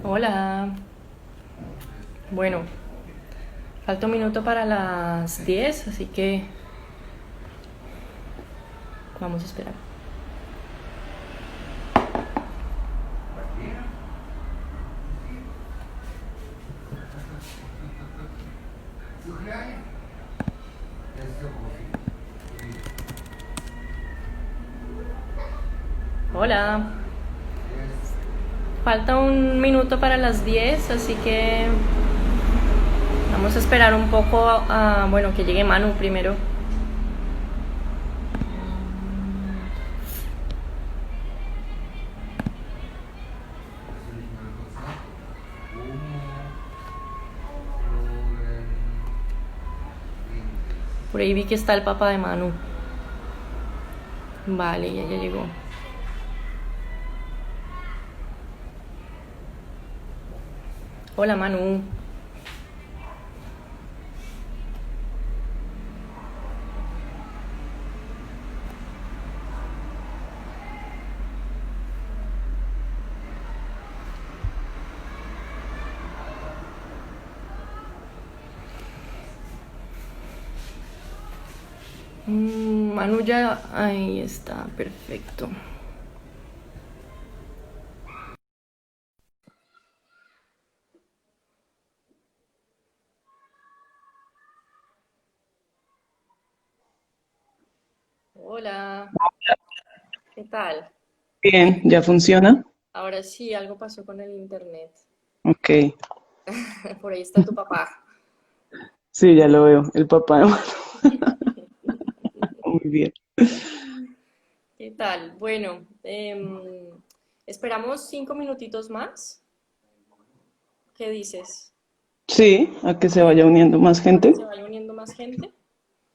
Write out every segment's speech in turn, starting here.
Hola. Bueno, falta un minuto para las 10, así que vamos a esperar. Hola. Falta un minuto para las 10, así que vamos a esperar un poco bueno, que llegue Manu primero. Por ahí vi que está el papá de Manu. Vale, ya llegó. Hola, Manu. Manu ya... Ahí está, perfecto. Hola. ¿Qué tal? Bien, ¿ya funciona? Ahora sí, algo pasó con el internet. Ok. Por ahí está tu papá. Sí, ya lo veo. El papá de Manu. Muy bien. ¿Qué tal? Bueno, esperamos 5 minutitos más. ¿Qué dices? Sí, a que se ¿Sí? vaya uniendo más A que gente. se vaya uniendo más gente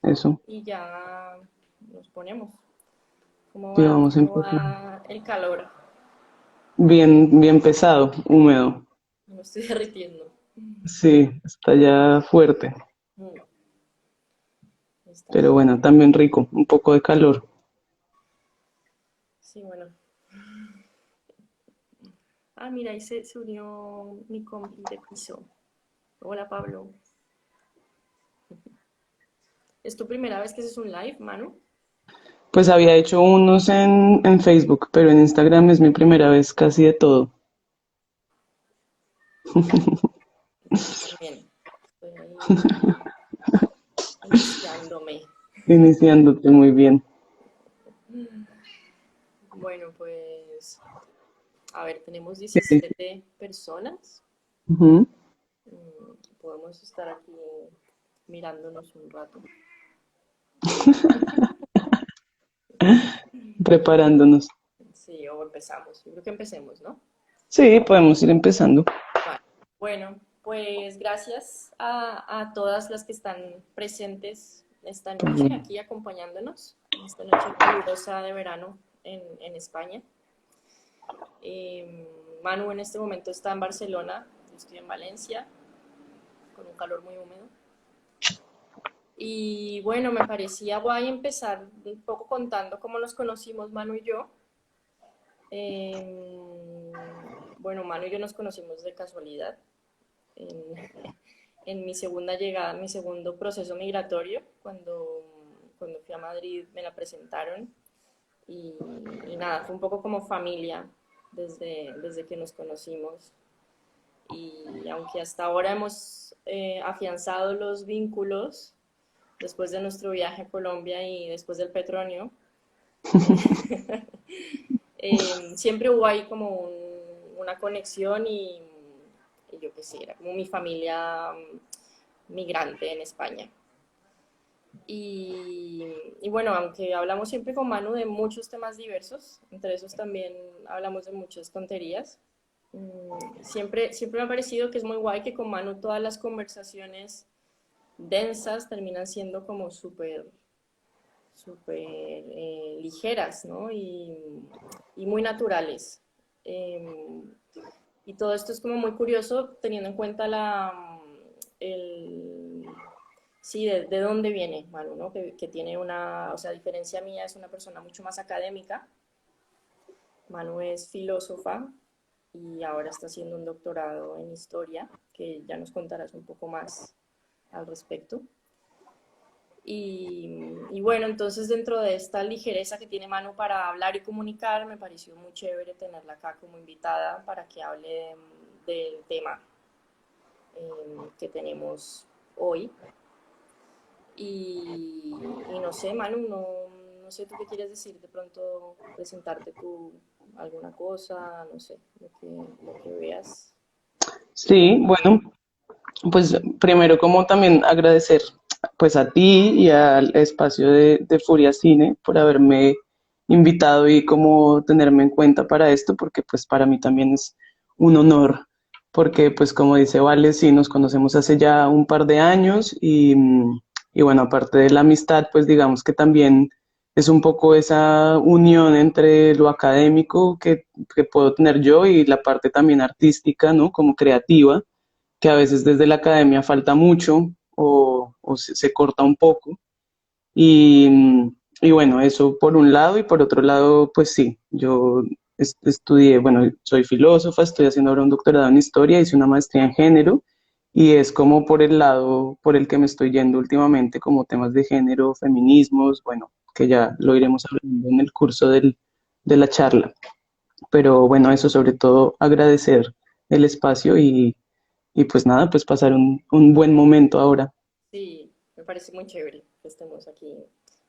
Eso. y ya nos ponemos. Sí, vamos a Cómo empezar. va el calor? Bien, bien pesado, húmedo. Me estoy derritiendo. Sí, está ya fuerte. Mm, Está Pero fuerte. bueno, también rico. Un poco de calor. Sí, bueno. Ah, mira, ahí se unió mi compi de piso. Hola, Pablo. ¿Es tu primera vez que haces un live, Manu? Pues había hecho unos en Facebook, pero en Instagram es mi primera vez casi de todo. Yo también. Estoy ahí iniciándome. Iniciándote muy bien. Bueno, pues, a ver, tenemos Sí, sí, sí. 17 personas. Ujú. Podemos estar aquí mirándonos un rato. Preparándonos. Sí, o empezamos. Yo creo que empecemos, ¿no? Sí, podemos ir empezando. Vale. Bueno, pues gracias a todas las que están presentes esta noche, aquí acompañándonos, en esta noche calurosa de verano en España. Manu en este momento está en Barcelona, yo estoy en Valencia, con un calor muy húmedo. Y bueno, me parecía guay empezar un poco contando cómo nos conocimos Manu y yo. Bueno, Manu y yo nos conocimos de casualidad en, en mi segunda llegada, mi segundo proceso migratorio, cuando fui a Madrid me la presentaron y nada, fue un poco como familia desde que nos conocimos. Y aunque hasta ahora hemos afianzado los vínculos después de nuestro viaje a Colombia y después del petróleo, siempre hubo ahí como una conexión y yo qué sé, era como mi familia migrante en España. Y, y bueno, aunque hablamos siempre con Manu de muchos temas diversos, entre esos también hablamos de muchas tonterías, siempre me ha parecido que es muy guay que con Manu todas las conversaciones densas terminan siendo como súper ligeras, ¿no? Y muy naturales. Eh, y todo esto es como muy curioso teniendo en cuenta el, sí, de dónde viene Manu, ¿no? Que tiene una, o sea, a diferencia mía, es una persona mucho más académica. Manu es filósofa y ahora está haciendo un doctorado en historia, que ya nos contarás un poco más al respecto. Y bueno, entonces dentro de esta ligereza que tiene Manu para hablar y comunicar, me pareció muy chévere tenerla acá como invitada para que hable del tema que tenemos hoy. Y no sé, Manu, no sé tú qué quieres decir, de pronto presentarte tú alguna cosa, no sé, lo que veas. Sí, bueno, pues primero como también agradecer pues a ti y al espacio de Furia Cine por haberme invitado y como tenerme en cuenta para esto, porque pues para mí también es un honor, porque pues como dice Vale, sí, nos conocemos hace ya un par de años y bueno, aparte de la amistad, pues digamos que también es un poco esa unión entre lo académico que puedo tener yo y la parte también artística, ¿no? Como creativa que a veces desde la academia falta mucho o se corta un poco. Y, y bueno, eso por un lado y por otro lado, pues sí, yo estudié, bueno, soy filósofa, estoy haciendo ahora un doctorado en historia, hice una maestría en género y es como por el lado por el que me estoy yendo últimamente, como temas de género, feminismos, bueno, que ya lo iremos hablando en el curso de la charla. Pero bueno, eso sobre todo agradecer el espacio y pues nada, pues pasar un buen momento ahora. Sí, me parece muy chévere que estemos aquí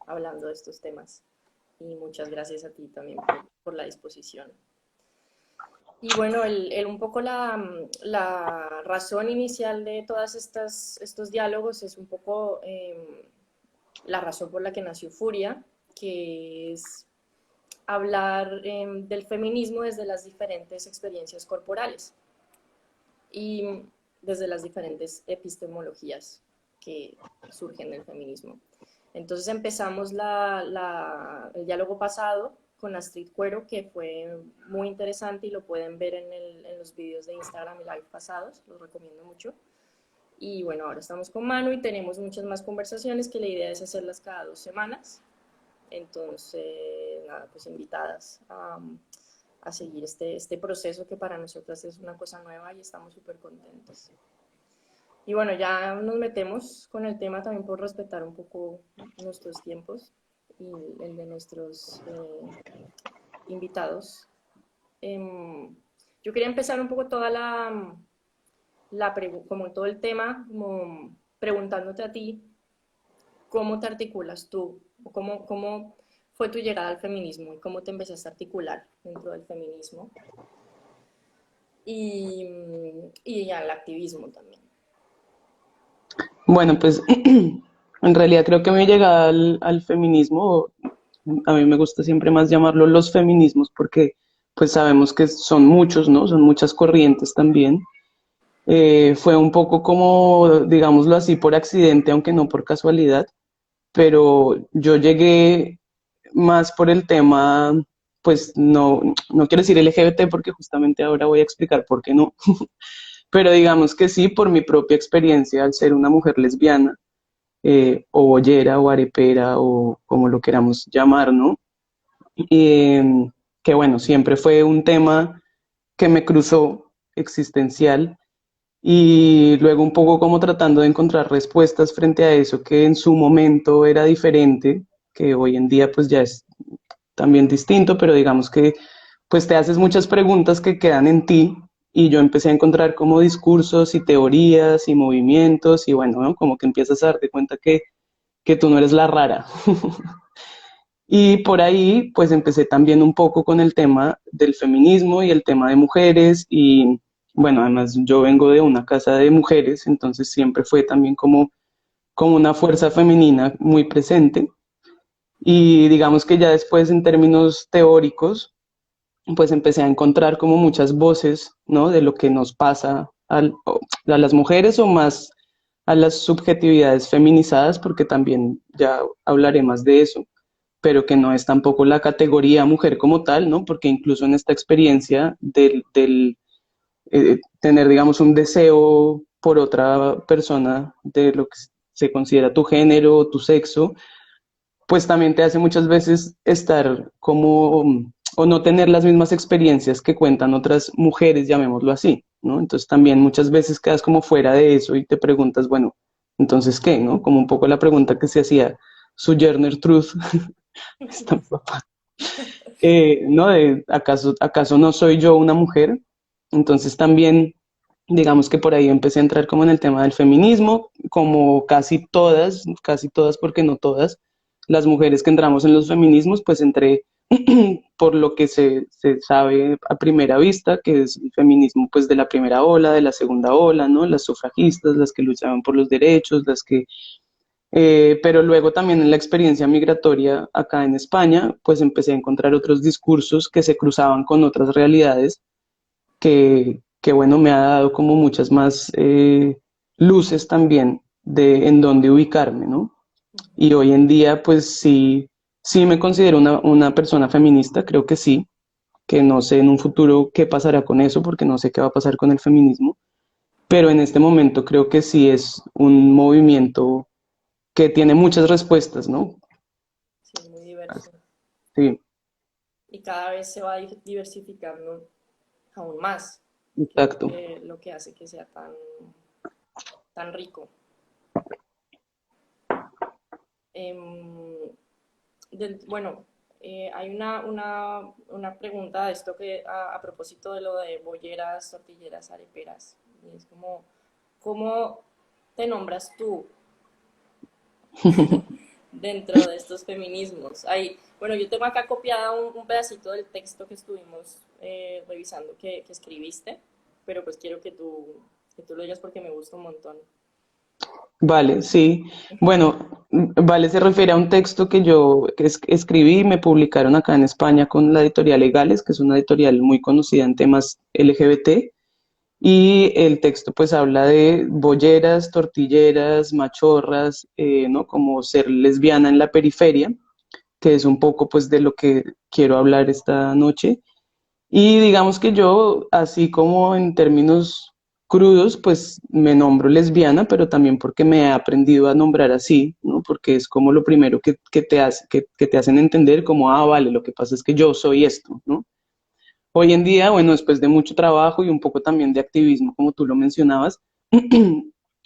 hablando de estos temas. Y muchas gracias a ti también por la disposición. Y bueno, un poco la razón inicial de todas estos diálogos es un poco la razón por la que nació Furia, que es hablar del feminismo desde las diferentes experiencias corporales y desde las diferentes epistemologías que surgen del feminismo. Entonces empezamos el diálogo pasado con Astrid Cuero, que fue muy interesante y lo pueden ver en los vídeos de Instagram y live pasados, los recomiendo mucho. Y bueno, ahora estamos con Manu y tenemos muchas más conversaciones que la idea es hacerlas cada 2 semanas. Entonces, nada, pues invitadas a seguir este proceso que para nosotras es una cosa nueva y estamos súper contentos. Y bueno, ya nos metemos con el tema también por respetar un poco nuestros tiempos y el de nuestros invitados. Yo quería empezar un poco toda como todo el tema, como preguntándote a ti, ¿cómo te articulas tú? O cómo fue tu llegada al feminismo y cómo te empezaste a articular dentro del feminismo y, y al activismo también. Bueno, pues en realidad creo que mi llegada al feminismo, a mí me gusta siempre más llamarlo los feminismos porque pues sabemos que son muchos, ¿no? Son muchas corrientes también. Fue un poco como, digámoslo así, por accidente, aunque no por casualidad, pero yo llegué más por el tema, pues no quiero decir LGBT porque justamente ahora voy a explicar por qué no, pero digamos que sí, por mi propia experiencia al ser una mujer lesbiana, o boyera, o arepera, o como lo queramos llamar, ¿no? Eh, que bueno, siempre fue un tema que me cruzó existencial y luego un poco como tratando de encontrar respuestas frente a eso que en su momento era diferente, que hoy en día pues ya es también distinto, pero digamos que pues te haces muchas preguntas que quedan en ti y yo empecé a encontrar como discursos y teorías y movimientos y bueno, ¿no? Como que empiezas a darte cuenta que tú no eres la rara. Y por ahí pues empecé también un poco con el tema del feminismo y el tema de mujeres y bueno, además yo vengo de una casa de mujeres, entonces siempre fue también como una fuerza femenina muy presente. Y digamos que ya después en términos teóricos, pues empecé a encontrar como muchas voces, ¿no? De lo que nos pasa a las mujeres o más a las subjetividades feminizadas, porque también ya hablaré más de eso, pero que no es tampoco la categoría mujer como tal, ¿no? Porque incluso en esta experiencia del tener, digamos, un deseo por otra persona de lo que se considera tu género o tu sexo, pues también te hace muchas veces estar como o no tener las mismas experiencias que cuentan otras mujeres, llamémoslo así, ¿no? Entonces también muchas veces quedas como fuera de eso y te preguntas, bueno, entonces ¿qué, no? Como un poco la pregunta que se hacía Sojourner Truth, esta papá, ¿no? De, ¿acaso no soy yo una mujer? Entonces también, digamos que por ahí empecé a entrar como en el tema del feminismo, como casi todas, porque no todas, las mujeres que entramos en los feminismos, pues entré por lo que se sabe a primera vista, que es el feminismo pues de la primera ola, de la segunda ola, ¿no? Las sufragistas, las que luchaban por los derechos, las que pero luego también en la experiencia migratoria acá en España, pues empecé a encontrar otros discursos que se cruzaban con otras realidades que bueno, me ha dado como muchas más luces también de en dónde ubicarme, ¿no? Y hoy en día, pues sí, sí me considero una persona feminista, creo que sí, que no sé en un futuro qué pasará con eso, porque no sé qué va a pasar con el feminismo, pero en este momento creo que sí es un movimiento que tiene muchas respuestas, ¿no? Sí, muy diverso. Sí, Y cada vez se va diversificando aún más, que es exacto. lo que hace que sea tan rico. Em, bueno, hay una pregunta de esto que a propósito de lo de bolleras, tortilleras, areperas. Y es como, ¿cómo te nombras tú dentro de estos feminismos? Bueno, yo tengo acá copiado un pedacito del texto que estuvimos revisando que escribiste, pero pues quiero que tú lo digas porque me gusta un montón. Vale, sí. Bueno, vale, se refiere a un texto que yo escribí y me publicaron acá en España con la editorial Legales, que es una editorial muy conocida en temas LGBT. Y el texto pues habla de bolleras, tortilleras, machorras, ¿no? Como ser lesbiana en la periferia, que es un poco pues de lo que quiero hablar esta noche. Y digamos que yo, así como en términos crudos, pues me nombro lesbiana, pero también porque me he aprendido a nombrar así, ¿no? Porque es como lo primero que te hace, que te hacen entender como, ah, vale, lo que pasa es que yo soy esto, ¿no? Hoy en día, bueno, después de mucho trabajo y un poco también de activismo, como tú lo mencionabas,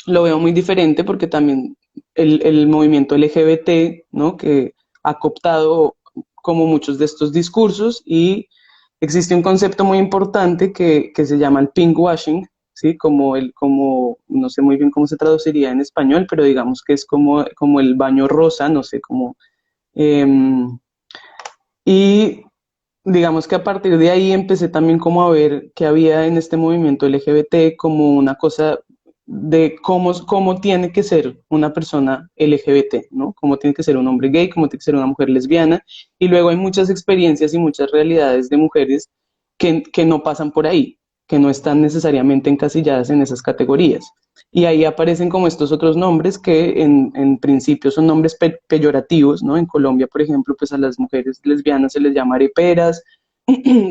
lo veo muy diferente porque también el movimiento LGBT, ¿no? Que ha cooptado como muchos de estos discursos y existe un concepto muy importante que se llama el pinkwashing, ¿sí? Como, no sé muy bien cómo se traduciría en español, pero digamos que es como el baño rosa, no sé, como... em, y digamos que a partir de ahí empecé también como a ver que había en este movimiento LGBT como una cosa de cómo tiene que ser una persona LGBT, ¿no? Cómo tiene que ser un hombre gay, cómo tiene que ser una mujer lesbiana. Y luego hay muchas experiencias y muchas realidades de mujeres que no pasan por ahí, que no están necesariamente encasilladas en esas categorías. Y ahí aparecen como estos otros nombres que en principio son nombres peyorativos, ¿no? En Colombia, por ejemplo, pues a las mujeres lesbianas se les llama areperas.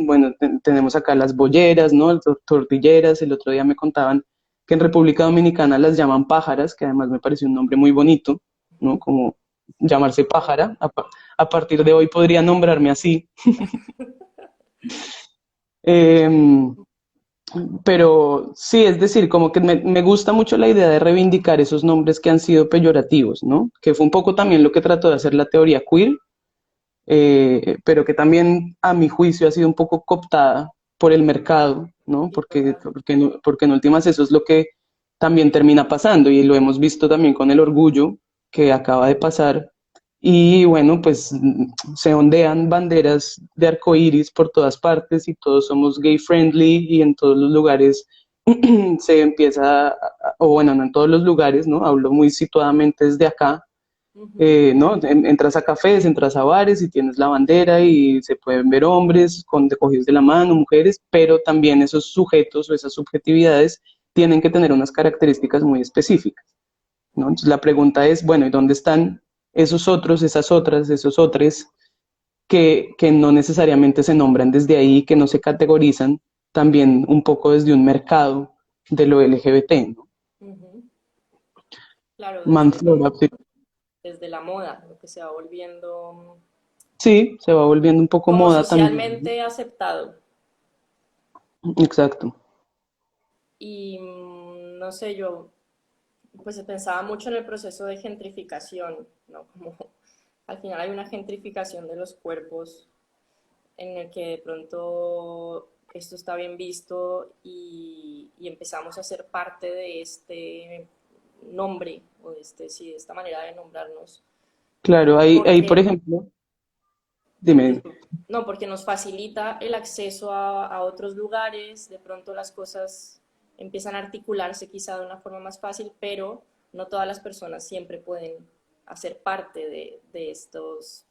Bueno, tenemos acá las bolleras, ¿no? Tortilleras. El otro día me contaban que en República Dominicana las llaman pájaras, que además me pareció un nombre muy bonito, ¿no? Como llamarse pájara. A partir de hoy podría nombrarme así. Eh, pero sí, es decir, como que me gusta mucho la idea de reivindicar esos nombres que han sido peyorativos, ¿no? Que fue un poco también lo que trató de hacer la teoría queer, pero que también a mi juicio ha sido un poco cooptada por el mercado, ¿no? Sí, total. Porque en últimas eso es lo que también termina pasando y lo hemos visto también con el orgullo que acaba de pasar. Y bueno, pues se ondean banderas de arcoíris por todas partes y todos somos gay friendly y en todos los lugares se empieza, o bueno, no en todos los lugares, ¿no? Hablo muy situadamente desde acá, Ujú. ¿no? Entras a cafés, entras a bares y tienes la bandera y se pueden ver hombres cogidos de la mano, mujeres, pero también esos sujetos o esas subjetividades tienen que tener unas características muy específicas, ¿no? Entonces la pregunta es, bueno, ¿y dónde están esos otros, esas otras, esos otros que no necesariamente se nombran desde ahí, que no se categorizan también un poco desde un mercado de lo LGBT, ¿no? Ujú. Claro, Manflora, sí. desde la moda, lo que se va volviendo Sí, se va volviendo un poco como moda también, ¿no? socialmente aceptado. Exacto. Y no sé, yo pues pensaba mucho en el proceso de gentrificación, ¿no? Como al final hay una gentrificación de los cuerpos en el que de pronto esto está bien visto y empezamos a ser parte de este nombre o de, este, sí, de esta manera de nombrarnos, Claro, ahí por porque, ejemplo, dime. no, porque nos facilita el acceso a otros lugares, de pronto las cosas empiezan a articularse quizá de una forma más fácil, pero no todas las personas siempre pueden hacer parte de estos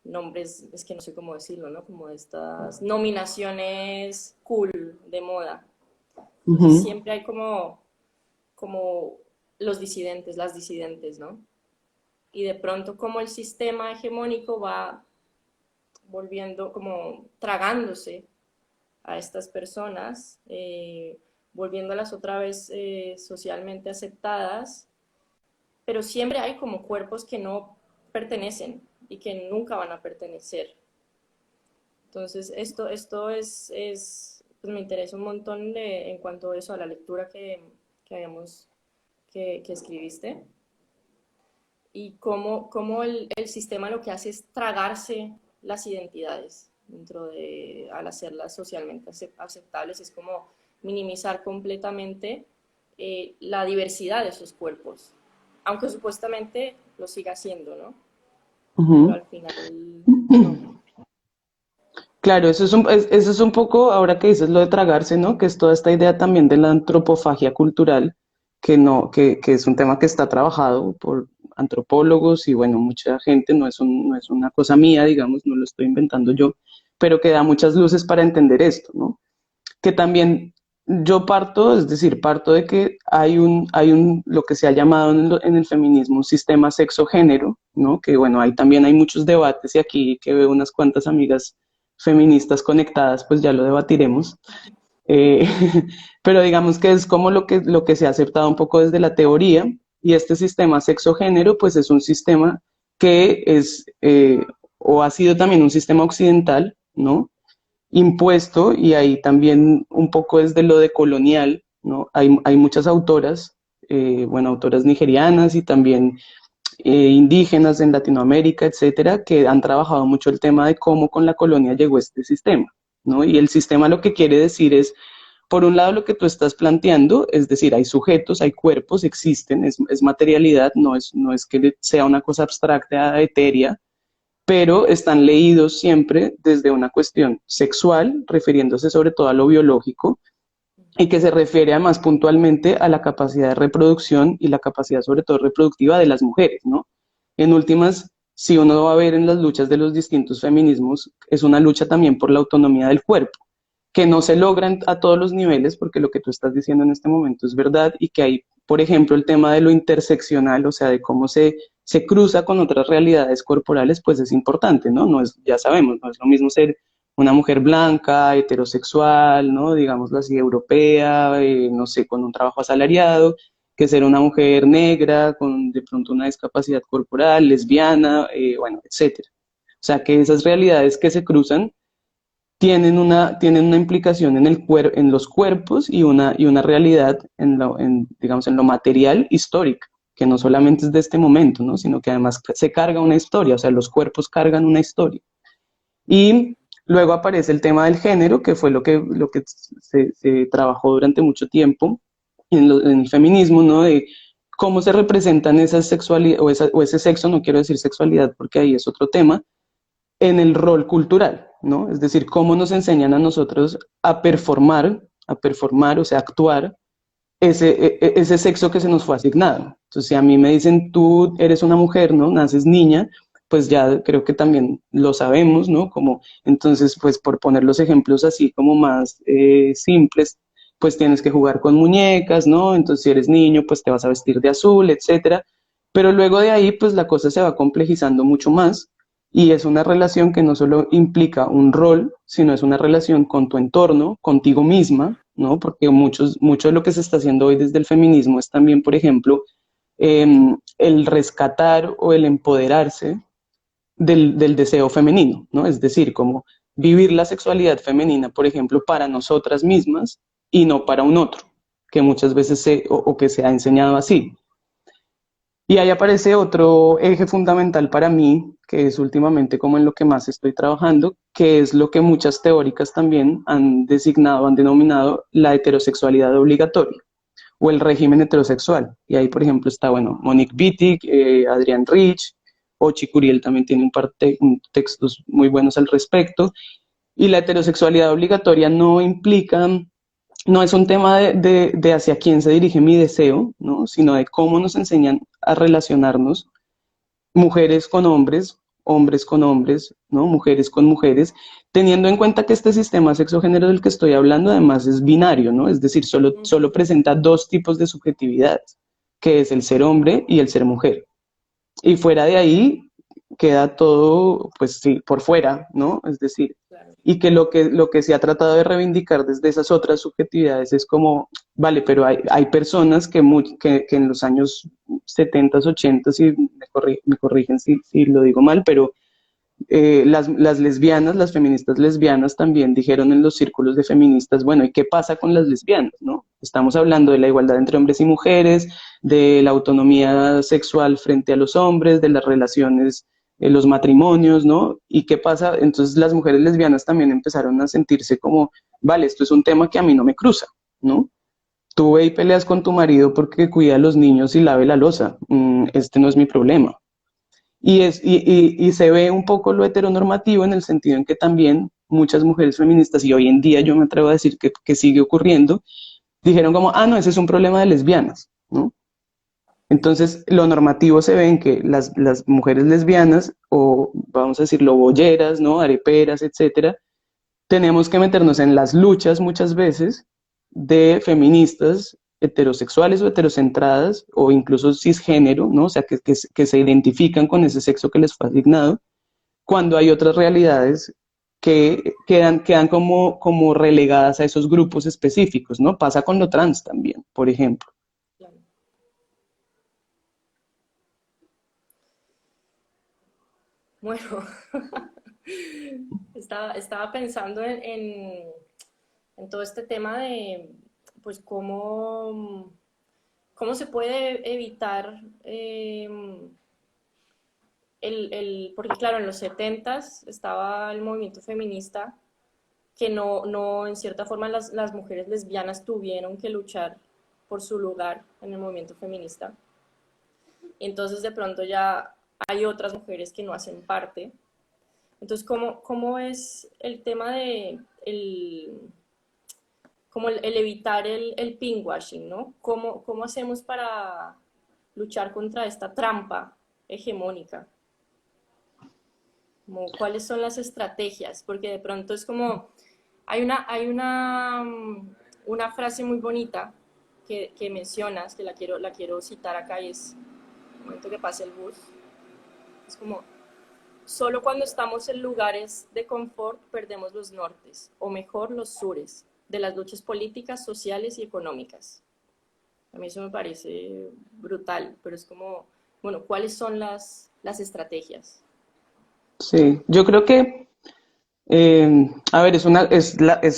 nombres, es que no sé cómo decirlo, ¿no? Como de estas nominaciones cool de moda. Entonces Ujú. siempre hay como los disidentes, las disidentes, ¿no? Y de pronto como el sistema hegemónico va volviendo, como tragándose a estas personas, volviéndolas otra vez socialmente aceptadas, pero siempre hay como cuerpos que no pertenecen y que nunca van a pertenecer. Entonces, esto pues me interesa un montón en cuanto a eso, a la lectura que habíamos, que escribiste, y cómo el sistema lo que hace es tragarse las identidades dentro de, al hacerlas socialmente aceptables, es como minimizar completamente la diversidad de esos cuerpos, aunque supuestamente lo siga haciendo, ¿no? Pero Ujú. al final, no. Claro, eso es un poco, ahora que dices lo de tragarse, ¿no? Que es toda esta idea también de la antropofagia cultural, que no, que es un tema que está trabajado por antropólogos y bueno, mucha gente, no es una cosa mía, digamos, no lo estoy inventando yo, pero que da muchas luces para entender esto, ¿no? Que también yo parto, es decir, parto de que lo que se ha llamado en el feminismo un sistema sexo-género, ¿no? Que bueno, ahí también hay muchos debates y aquí que veo unas cuantas amigas feministas conectadas, pues ya lo debatiremos. Eh, pero digamos que es como lo que se ha aceptado un poco desde la teoría y este sistema sexo-género, pues es un sistema que es o ha sido también un sistema occidental, ¿no? Impuesto y ahí también un poco desde lo de colonial, ¿no? Hay muchas autoras, bueno, autoras nigerianas y también indígenas en Latinoamérica, etcétera, que han trabajado mucho el tema de cómo con la colonia llegó este sistema, ¿no? Y el sistema lo que quiere decir es, por un lado, lo que tú estás planteando, es decir, hay sujetos, hay cuerpos, existen, es materialidad, no es que sea una cosa abstracta, etérea, pero están leídos siempre desde una cuestión sexual, refiriéndose sobre todo a lo biológico, y que se refiere además puntualmente a la capacidad de reproducción y la capacidad sobre todo reproductiva de las mujeres, ¿no? En últimas, si uno va a ver en las luchas de los distintos feminismos, es una lucha también por la autonomía del cuerpo, que no se logran a todos los niveles, porque lo que tú estás diciendo en este momento es verdad, y que hay, por ejemplo, el tema de lo interseccional, o sea, de cómo se cruza con otras realidades corporales, pues es importante, ¿no? No es, ya sabemos, no es lo mismo ser una mujer blanca, heterosexual, ¿no? Digámoslo así, europea, no sé, con un trabajo asalariado, que ser una mujer negra, con de pronto una discapacidad corporal, lesbiana, bueno, etcétera. O sea, que esas realidades que se cruzan tienen una implicación en, en los cuerpos y una realidad digamos, en lo material histórica, que no solamente es de este momento, ¿no? Sino que además se carga una historia, o sea, los cuerpos cargan una historia. Y luego aparece el tema del género, que fue lo que se trabajó durante mucho tiempo en el feminismo, ¿no? De cómo se representan esas sexualidades o ese sexo, no quiero decir sexualidad porque ahí es otro tema, en el rol cultural, ¿no? Es decir, cómo nos enseñan a nosotros a performar, o sea, actuar ese sexo que se nos fue asignado. Entonces, si a mí me dicen, tú eres una mujer, ¿no? Naces niña, pues ya creo que también lo sabemos, ¿no? Como, entonces, pues por poner los ejemplos así como más simples, pues tienes que jugar con muñecas, ¿no? Entonces, si eres niño, pues te vas a vestir de azul, etcétera. Pero luego de ahí, pues la cosa se va complejizando mucho más y es una relación que no solo implica un rol, sino es una relación con tu entorno, contigo misma, ¿no? Porque mucho de lo que se está haciendo hoy desde el feminismo es también, por ejemplo, el rescatar o el empoderarse del deseo femenino, ¿no? Es decir, como vivir la sexualidad femenina, por ejemplo, para nosotras mismas y no para un otro, que muchas veces o que se ha enseñado así. Y ahí aparece otro eje fundamental para mí, que es últimamente como en lo que más estoy trabajando, que es lo que muchas teóricas también han designado, han denominado la heterosexualidad obligatoria o el régimen heterosexual. Y ahí, por ejemplo, está, bueno, Monique Wittig, Adrián Rich, Ochi Curiel también tiene un par de textos muy buenos al respecto. Y la heterosexualidad obligatoria no implica, no es un tema de hacia quién se dirige mi deseo, ¿no? Sino de cómo nos enseñan a relacionarnos mujeres con hombres, hombres con hombres, ¿no? Mujeres con mujeres, teniendo en cuenta que este sistema sexogénero del que estoy hablando además es binario, ¿no? Es decir, solo presenta dos tipos de subjetividades, que es el ser hombre y el ser mujer. Y fuera de ahí queda todo, pues sí, por fuera, ¿no? Es decir, Claro. y que lo que se ha tratado de reivindicar desde esas otras subjetividades es como, vale, pero hay personas que en los años 70, 80, y me corrigen si lo digo mal, pero las lesbianas, las feministas lesbianas también dijeron en los círculos de feministas, bueno, ¿y qué pasa con las lesbianas, no? Estamos hablando de la igualdad entre hombres y mujeres, de la autonomía sexual frente a los hombres, de las relaciones, los matrimonios, ¿no? ¿Y qué pasa? Entonces las mujeres lesbianas también empezaron a sentirse como, vale, esto es un tema que a mí no me cruza, ¿no? Tú ve y peleas con tu marido porque cuida a los niños y lave la loza. Este no es mi problema. Y se ve un poco lo heteronormativo en el sentido en que también muchas mujeres feministas, y hoy en día yo me atrevo a decir que sigue ocurriendo, dijeron como, ah, no, ese es un problema de lesbianas, ¿no? Entonces, lo normativo se ve en que las mujeres lesbianas, o vamos a decirlo, bolleras, ¿no? Areperas, etcétera, tenemos que meternos en las luchas muchas veces de feministas heterosexuales o heterocentradas o incluso cisgénero, ¿no? O sea, que se identifican con ese sexo que les fue asignado, cuando hay otras realidades que quedan como relegadas a esos grupos específicos, ¿no? Pasa con lo trans también, por ejemplo. Claro. Bueno, estaba pensando en todo este tema de, pues, cómo se puede evitar porque claro, en los 70s estaba el movimiento feminista que no en cierta forma las mujeres lesbianas tuvieron que luchar por su lugar en el movimiento feminista. Y entonces de pronto ya hay otras mujeres que no hacen parte. Entonces, ¿cómo es el tema de como el evitar el pinkwashing, ¿no? ¿Cómo hacemos para luchar contra esta trampa hegemónica? Como, ¿cuáles son las estrategias? Porque de pronto es como, hay una frase muy bonita que mencionas, que la quiero citar acá y es, el momento que pase el bus, es como, solo cuando estamos en lugares de confort perdemos los nortes, o mejor los sures, de las luchas políticas, sociales y económicas. A mí eso me parece brutal, pero es como, bueno, ¿cuáles son las estrategias? Sí, yo creo que, a ver, es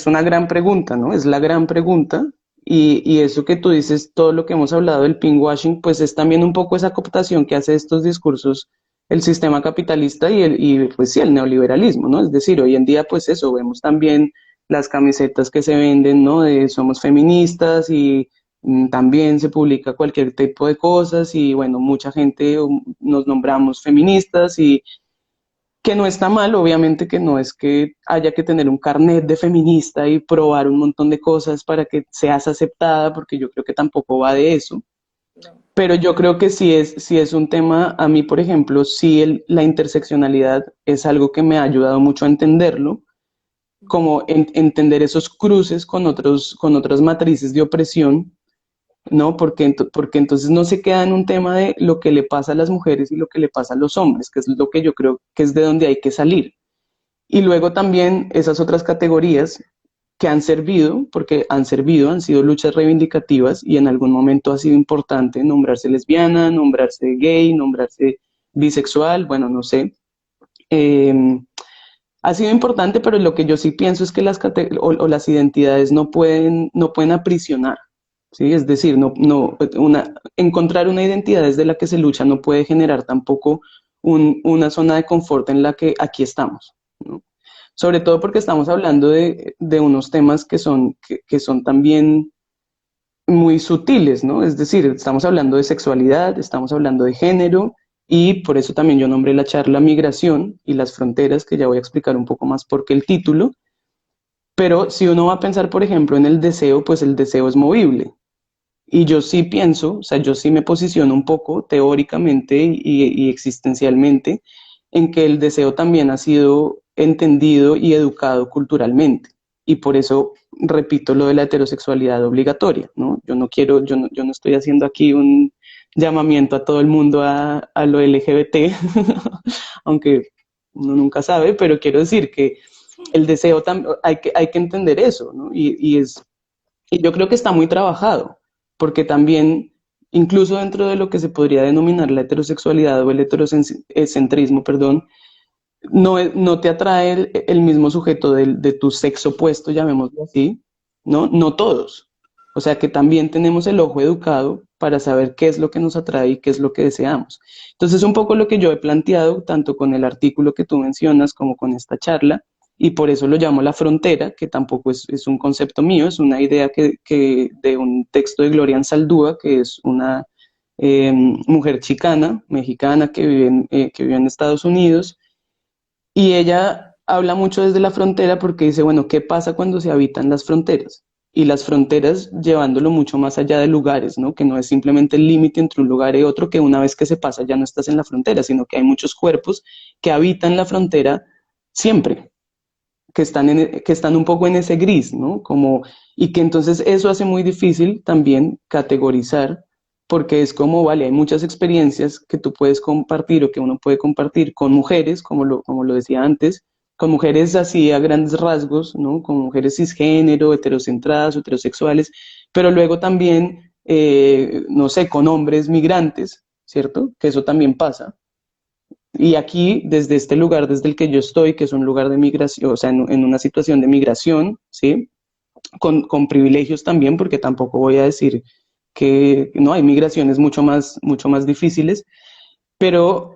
una gran pregunta, ¿no? Es la gran pregunta. Y eso que tú dices, todo lo que hemos hablado del pinkwashing, pues es también un poco esa cooptación que hace estos discursos el sistema capitalista y pues sí, el neoliberalismo, ¿no? Es decir, hoy en día, pues eso, vemos también las camisetas que se venden, ¿no? De somos feministas y también se publica cualquier tipo de cosas y bueno, mucha gente nos nombramos feministas y que no está mal, obviamente que no es que haya que tener un carnet de feminista y probar un montón de cosas para que seas aceptada, porque yo creo que tampoco va de eso. No. Pero yo creo que sí es un tema, a mí, por ejemplo, sí la interseccionalidad es algo que me ha ayudado mucho a entenderlo, como entender esos cruces con otras matrices de opresión, ¿no? Porque entonces no se queda en un tema de lo que le pasa a las mujeres y lo que le pasa a los hombres, que es lo que yo creo que es de donde hay que salir. Y luego también esas otras categorías que han servido, porque han servido, han sido luchas reivindicativas y en algún momento ha sido importante nombrarse lesbiana, nombrarse gay, nombrarse bisexual, bueno, no sé, Eh, Ha sido importante, pero lo que yo sí pienso es que o las identidades no pueden aprisionar, ¿sí? Es decir, encontrar una identidad desde la que se lucha no puede generar tampoco una zona de confort en la que aquí estamos, ¿no? Sobre todo porque estamos hablando de unos temas que son también muy sutiles, ¿no? Es decir, estamos hablando de sexualidad, estamos hablando de género, y por eso también yo nombré la charla Migración y las fronteras, que ya voy a explicar un poco más por qué el título. Pero si uno va a pensar, por ejemplo, en el deseo, pues el deseo es movible. Y yo sí pienso, o sea, yo sí me posiciono un poco teóricamente y existencialmente en que el deseo también ha sido entendido y educado culturalmente. Y por eso repito lo de la heterosexualidad obligatoria, ¿no? Yo no estoy haciendo aquí un llamamiento a todo el mundo a lo LGBT, aunque uno nunca sabe, pero quiero decir que el deseo hay que entender eso, ¿no? Y yo creo que está muy trabajado, porque también, incluso dentro de lo que se podría denominar la heterosexualidad o el heterocentrismo, perdón, no te atrae el mismo sujeto de tu sexo opuesto, llamémoslo así, ¿no? No todos. O sea que también tenemos el ojo educado para saber qué es lo que nos atrae y qué es lo que deseamos. Entonces, un poco lo que yo he planteado, tanto con el artículo que tú mencionas como con esta charla, y por eso lo llamo la frontera, que tampoco es un concepto mío, es una idea de un texto de Gloria Saldúa, que es una mujer chicana, mexicana, que vive en Estados Unidos, y ella habla mucho desde la frontera porque dice, bueno, ¿qué pasa cuando se habitan las fronteras? Y las fronteras llevándolo mucho más allá de lugares, ¿no? Que no es simplemente el límite entre un lugar y otro, que una vez que se pasa ya no estás en la frontera, sino que hay muchos cuerpos que habitan la frontera siempre, que están un poco en ese gris, ¿no? Y que entonces eso hace muy difícil también categorizar, porque es como, vale, hay muchas experiencias que tú puedes compartir o que uno puede compartir con mujeres, como lo decía antes, con mujeres así a grandes rasgos, ¿no? Con mujeres cisgénero, heterocentradas, heterosexuales, pero luego también, no sé, con hombres migrantes, ¿cierto? Que eso también pasa. Y aquí, desde este lugar desde el que yo estoy, que es un lugar de migración, o sea, en una situación de migración, ¿sí? Con privilegios también, porque tampoco voy a decir que no hay migraciones mucho más difíciles, pero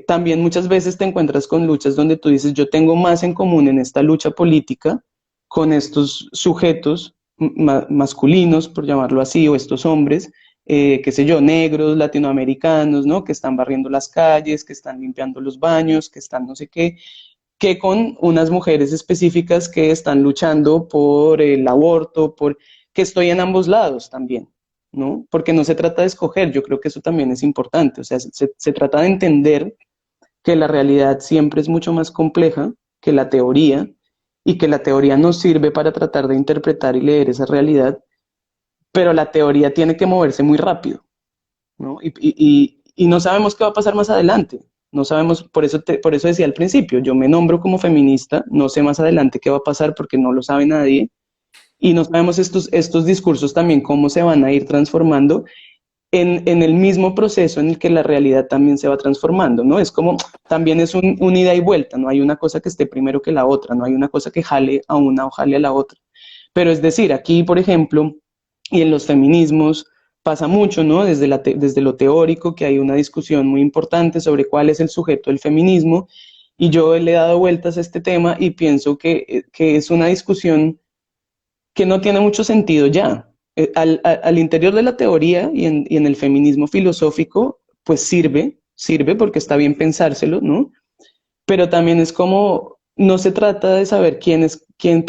también muchas veces te encuentras con luchas donde tú dices, yo tengo más en común en esta lucha política con estos sujetos masculinos, por llamarlo así, o estos hombres, qué sé yo, negros, latinoamericanos, ¿no? Que están barriendo las calles, que están limpiando los baños, que están no sé qué, que con unas mujeres específicas que están luchando por el aborto, que estoy en ambos lados también, ¿no? Porque no se trata de escoger, yo creo que eso también es importante, o sea, se trata de entender que la realidad siempre es mucho más compleja que la teoría, y que la teoría nos sirve para tratar de interpretar y leer esa realidad, pero la teoría tiene que moverse muy rápido, ¿no? Y no sabemos qué va a pasar más adelante. No sabemos, por eso decía al principio, yo me nombro como feminista, no sé más adelante qué va a pasar porque no lo sabe nadie, y no sabemos estos discursos también cómo se van a ir transformando en el mismo proceso en el que la realidad también se va transformando, ¿no? Es como, también es un ida y vuelta, no hay una cosa que esté primero que la otra, no hay una cosa que jale a una o jale a la otra. Pero es decir, aquí, por ejemplo, y en los feminismos pasa mucho, ¿no? Desde lo teórico, que hay una discusión muy importante sobre cuál es el sujeto del feminismo, y yo le he dado vueltas a este tema y pienso que es una discusión que no tiene mucho sentido ya. Al interior de la teoría y en el feminismo filosófico, pues sirve porque está bien pensárselo, ¿no? Pero también es como, no se trata de saber quién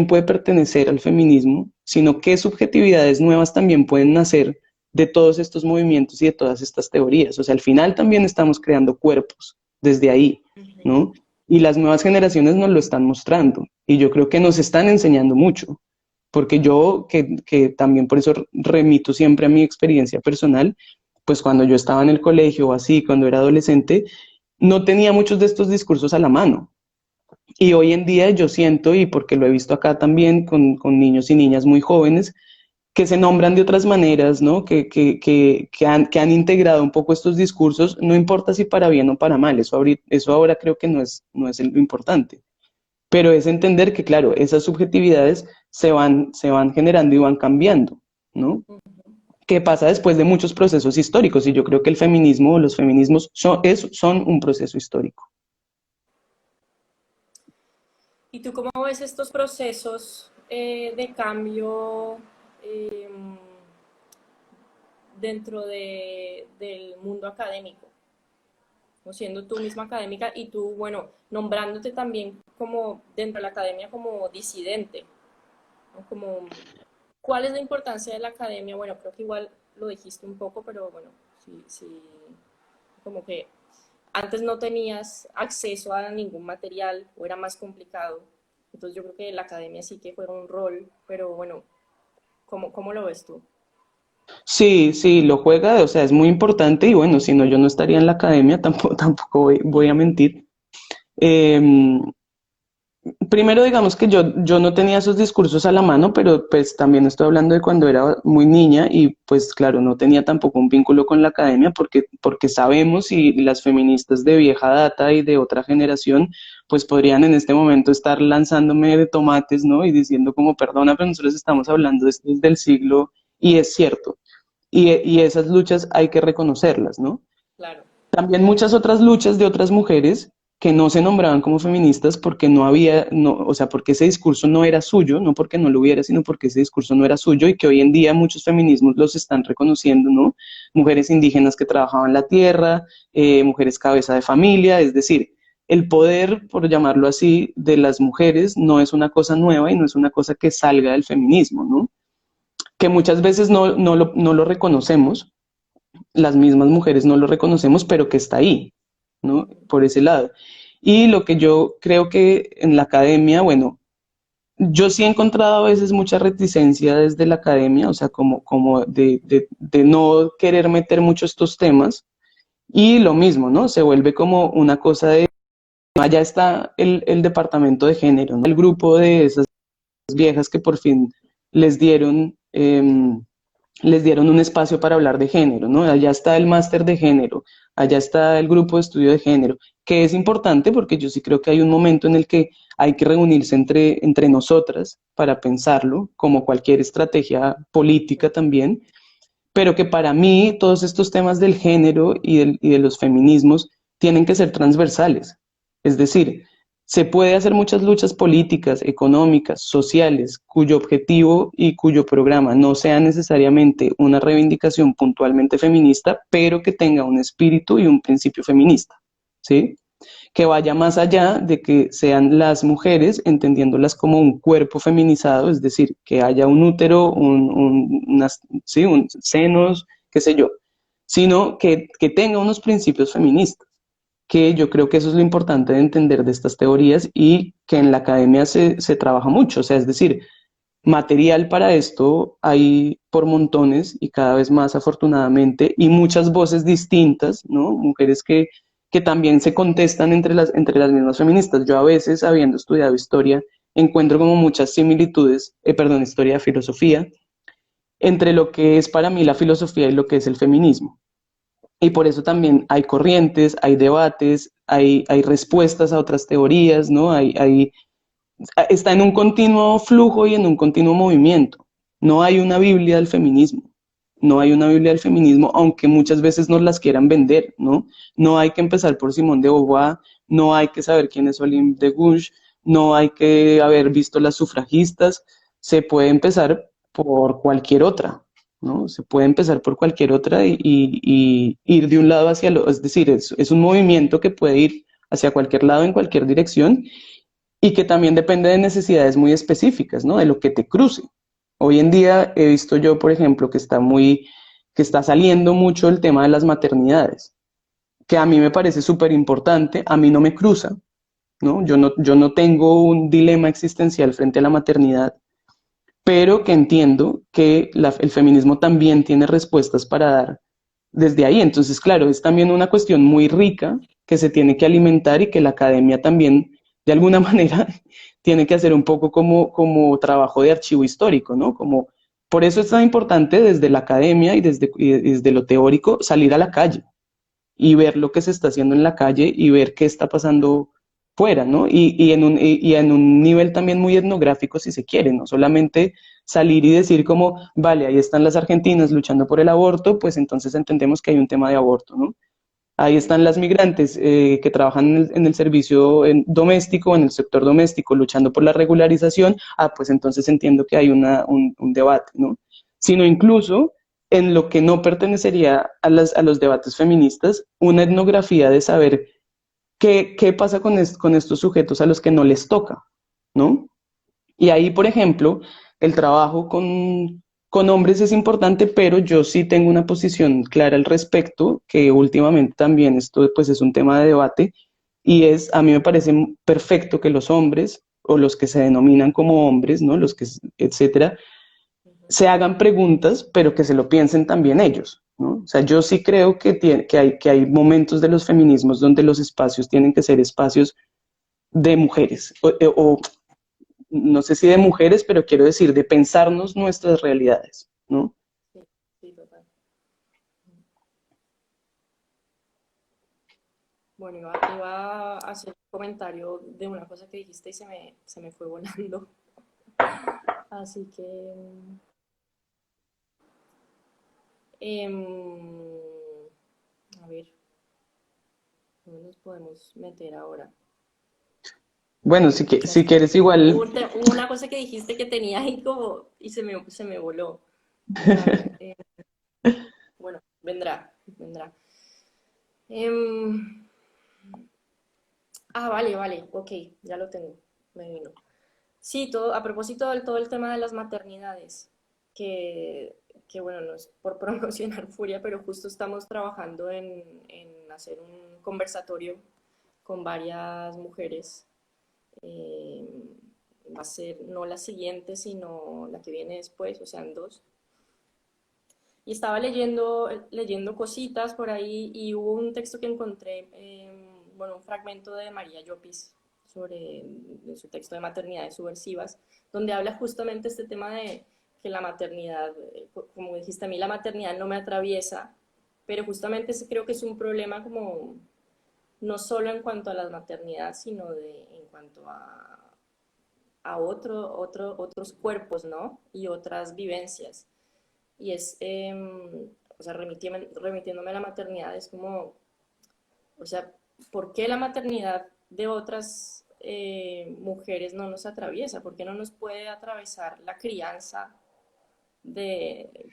puede pertenecer al feminismo, sino qué subjetividades nuevas también pueden nacer de todos estos movimientos y de todas estas teorías. O sea, al final también estamos creando cuerpos desde ahí, Ujú. ¿no? Y las nuevas generaciones nos lo están mostrando, y yo creo que nos están enseñando mucho, porque yo, que también por eso remito siempre a mi experiencia personal, pues cuando yo estaba en el colegio o así, cuando era adolescente, no tenía muchos de estos discursos a la mano. Y hoy en día yo siento, y porque lo he visto acá también con niños y niñas muy jóvenes, que se nombran de otras maneras, ¿no? Que han integrado un poco estos discursos, no importa si para bien o para mal, eso ahora creo que no es lo importante, pero es entender que, claro, esas subjetividades se van generando y van cambiando, ¿no? Que pasa después de muchos procesos históricos, y yo creo que el feminismo o los feminismos son un proceso histórico. ¿Y tú cómo ves estos procesos de cambio eh, dentro del mundo académico? ¿No? Siendo tú misma académica y tú, bueno, nombrándote también como dentro de la academia como disidente, ¿no? Como, ¿cuál es la importancia de la academia? Bueno, creo que igual lo dijiste un poco, pero bueno, sí, sí, como que antes no tenías acceso a ningún material o era más complicado. Entonces yo creo que la academia sí que juega un rol, pero bueno, ¿cómo lo ves tú? Sí, sí, lo juega, o sea, es muy importante y bueno, si no, yo no estaría en la academia, tampoco voy a mentir. Eh, Primero, digamos que yo no tenía esos discursos a la mano, pero pues también estoy hablando de cuando era muy niña y pues claro, no tenía tampoco un vínculo con la academia porque sabemos y las feministas de vieja data y de otra generación pues podrían en este momento estar lanzándome de tomates, ¿no? Y diciendo como, perdona, pero nosotros estamos hablando de esto desde el siglo y es cierto. Y esas luchas hay que reconocerlas, ¿no? Claro, También muchas otras luchas de otras mujeres que no se nombraban como feministas porque no había, no, o sea, porque ese discurso no era suyo, no porque no lo hubiera, sino porque ese discurso no era suyo y que hoy en día muchos feminismos los están reconociendo, ¿no? Mujeres indígenas que trabajaban la tierra, mujeres cabeza de familia, es decir, el poder, por llamarlo así, de las mujeres no es una cosa nueva y no es una cosa que salga del feminismo, ¿no? Que muchas veces no lo reconocemos, las mismas mujeres no lo reconocemos, pero que está ahí, ¿no? Por ese lado. Y lo que yo creo que en la academia, bueno, yo sí he encontrado a veces mucha reticencia desde la academia, o sea, como de no querer meter mucho estos temas. Y lo mismo, ¿no? Se vuelve como una cosa de, allá está el departamento de género, ¿no? El grupo de esas viejas que por fin les dieron les dieron un espacio para hablar de género, ¿no? Allá está el máster de género, allá está el grupo de estudio de género, que es importante porque yo sí creo que hay un momento en el que hay que reunirse entre nosotras para pensarlo, como cualquier estrategia política también, pero que para mí todos estos temas del género y de los feminismos tienen que ser transversales. Es decir, se puede hacer muchas luchas políticas, económicas, sociales, cuyo objetivo y cuyo programa no sea necesariamente una reivindicación puntualmente feminista, pero que tenga un espíritu y un principio feminista, ¿sí? Que vaya más allá de que sean las mujeres entendiéndolas como un cuerpo feminizado, es decir, que haya un útero, sí, un senos, qué sé yo, sino que tenga unos principios feministas, que yo creo que eso es lo importante de entender de estas teorías y que en la academia se trabaja mucho, o sea, es decir, material para esto hay por montones y cada vez más afortunadamente y muchas voces distintas, ¿no? Mujeres que también se contestan entre las mismas feministas. Yo a veces, habiendo estudiado historia, encuentro como muchas similitudes, perdón, historia, filosofía, entre lo que es para mí la filosofía y lo que es el feminismo. Y por eso también hay corrientes, hay debates, hay respuestas a otras teorías, ¿no? Está en un continuo flujo y en un continuo movimiento. No hay una Biblia del feminismo. No hay una Biblia del feminismo, aunque muchas veces nos las quieran vender, ¿no? No hay que empezar por Simone de Beauvoir, no hay que saber quién es Olympe de Gouges, no hay que haber visto las sufragistas, se puede empezar por cualquier otra, ¿no? Se puede empezar por cualquier otra y ir de un lado hacia el otro, es decir, es un movimiento que puede ir hacia cualquier lado, en cualquier dirección, y que también depende de necesidades muy específicas, ¿no? De lo que te cruce. Hoy en día he visto yo, por ejemplo, que está saliendo mucho el tema de las maternidades, que a mí me parece súper importante, a mí no me cruza, ¿no? Yo no tengo un dilema existencial frente a la maternidad, pero que entiendo que el feminismo también tiene respuestas para dar desde ahí. Entonces, claro, es también una cuestión muy rica que se tiene que alimentar y que la academia también, de alguna manera, tiene que hacer un poco como trabajo de archivo histórico, ¿no? Como Por eso es tan importante desde la academia y desde lo teórico salir a la calle y ver lo que se está haciendo en la calle y ver qué está pasando fuera, ¿no? Y en un nivel también muy etnográfico, si se quiere, no solamente salir y decir como, vale, ahí están las argentinas luchando por el aborto, pues entonces entendemos que hay un tema de aborto, ¿no? Ahí están las migrantes que trabajan en el servicio doméstico, en el sector doméstico, luchando por la regularización. Ah, pues entonces entiendo que hay un debate, ¿no? Sino incluso en lo que no pertenecería a los debates feministas, una etnografía de saber qué pasa con estos sujetos a los que no les toca, ¿no? Y ahí, por ejemplo, el trabajo con hombres es importante, pero yo sí tengo una posición clara al respecto, que últimamente también esto pues es un tema de debate, y a mí me parece perfecto que los hombres, o los que se denominan como hombres, ¿no? Etcétera, se hagan preguntas, pero que se lo piensen también ellos, ¿no? O sea, yo sí creo que hay momentos de los feminismos donde los espacios tienen que ser espacios de mujeres, o no sé si de mujeres, pero quiero decir de pensarnos nuestras realidades, ¿no? Sí, sí, total. Bueno, iba a hacer un comentario de una cosa que dijiste y se me fue volando. Así que, a ver, ¿dónde nos podemos meter ahora? Bueno, si Espera. quieres igual, Hubo una cosa que dijiste que tenía ahí como, y se me voló. Espérame, bueno, vendrá. Em, vale, vale, ok, ya lo tengo, me vino. Sí, a propósito del todo el tema de las maternidades, que bueno, no es por promocionar Furia, pero justo estamos trabajando en hacer un conversatorio con varias mujeres. eh, Va a ser no la siguiente, sino la que viene después, o sea, en dos. Y estaba leyendo cositas por ahí y hubo un texto que encontré, bueno, un fragmento de María Llopis de su texto de maternidades subversivas, donde habla justamente este tema de que la maternidad, como dijiste a mí, la maternidad no me atraviesa, pero justamente creo que es un problema como no solo en cuanto a la maternidad, sino en cuanto a otros cuerpos, ¿no? Y otras vivencias. Y o sea, remitiéndome a la maternidad, es como, o sea, ¿por qué la maternidad de otras mujeres no nos atraviesa? ¿Por qué no nos puede atravesar la crianza